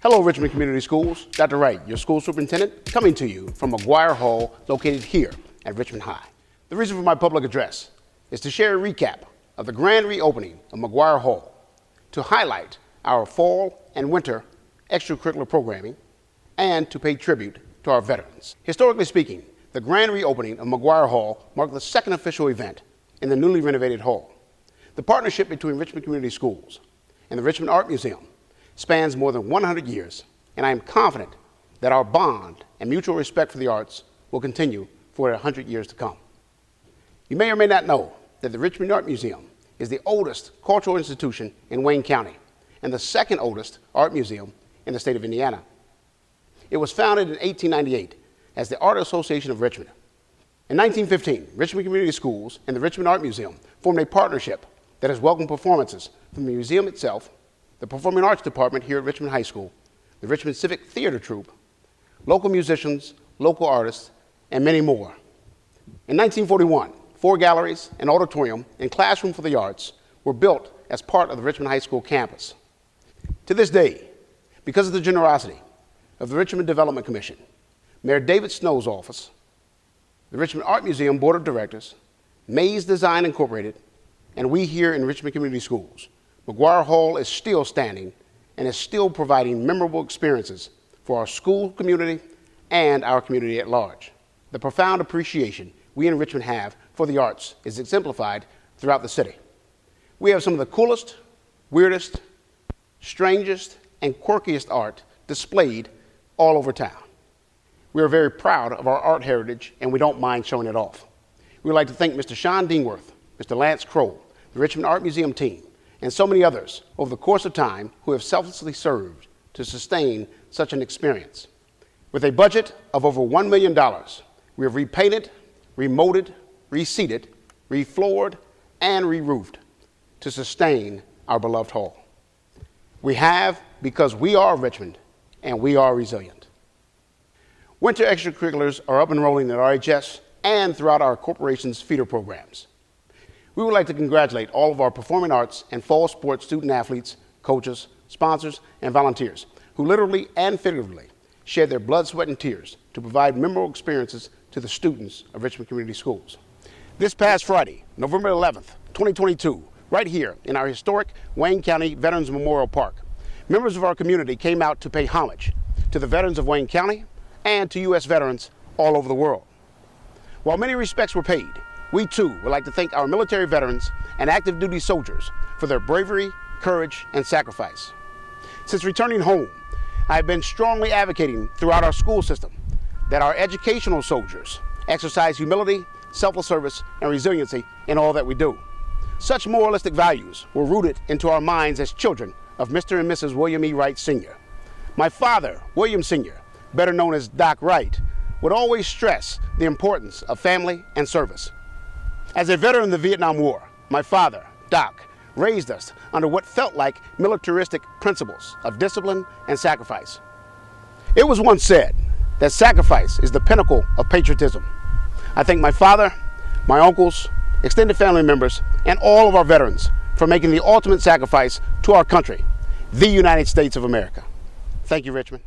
Hello, Richmond Community Schools. Dr. Wright, your school superintendent, coming to you from McGuire Hall, located here at Richmond High. The reason for my public address is to share a recap of the grand reopening of McGuire Hall, to highlight our fall and winter extracurricular programming, and to pay tribute to our veterans. Historically speaking, the grand reopening of McGuire Hall marked the second official event in the newly renovated hall. The partnership between Richmond Community Schools and the Richmond Art Museum spans more than 100 years, and I am confident that our bond and mutual respect for the arts will continue for 100 years to come. You may or may not know that the Richmond Art Museum is the oldest cultural institution in Wayne County and the second oldest art museum in the state of Indiana. It was founded in 1898 as the Art Association of Richmond. In 1915, Richmond Community Schools and the Richmond Art Museum formed a partnership that has welcomed performances from the museum itself, the Performing Arts Department here at Richmond High School, the Richmond Civic Theater Troupe, local musicians, local artists, and many more. In 1941, 4 galleries, an auditorium, and classroom for the arts were built as part of the Richmond High School campus. To this day, because of the generosity of the Richmond Development Commission, Mayor David Snow's office, the Richmond Art Museum Board of Directors, Mays Design Incorporated, and we here in Richmond Community Schools, McGuire Hall is still standing and is still providing memorable experiences for our school community and our community at large. The profound appreciation we in Richmond have for the arts is exemplified throughout the city. We have some of the coolest, weirdest, strangest, and quirkiest art displayed all over town. We are very proud of our art heritage, and we don't mind showing it off. We would like to thank Mr. Sean Dingworth, Mr. Lance Crow, the Richmond Art Museum team, and so many others over the course of time who have selflessly served to sustain such an experience. With a budget of over $1 million, we have repainted, remolded, reseated, refloored, and re-roofed to sustain our beloved hall. We have because we are Richmond and we are resilient. Winter extracurriculars are up and rolling at RHS and throughout our corporation's feeder programs. We would like to congratulate all of our performing arts and fall sports student athletes, coaches, sponsors, and volunteers who literally and figuratively shed their blood, sweat, and tears to provide memorable experiences to the students of Richmond Community Schools. This past Friday, November 11th, 2022, right here in our historic Wayne County Veterans Memorial Park, members of our community came out to pay homage to the veterans of Wayne County and to U.S. veterans all over the world. While many respects were paid, we too would like to thank our military veterans and active duty soldiers for their bravery, courage, and sacrifice. Since returning home, I have been strongly advocating throughout our school system that our educational soldiers exercise humility, selfless service, and resiliency in all that we do. Such moralistic values were rooted into our minds as children of Mr. and Mrs. William E. Wright Sr. My father, William Sr., better known as Doc Wright, would always stress the importance of family and service. As a veteran of the Vietnam War, my father, Doc, raised us under what felt like militaristic principles of discipline and sacrifice. It was once said that sacrifice is the pinnacle of patriotism. I thank my father, my uncles, extended family members, and all of our veterans for making the ultimate sacrifice to our country, the United States of America. Thank you, Richmond.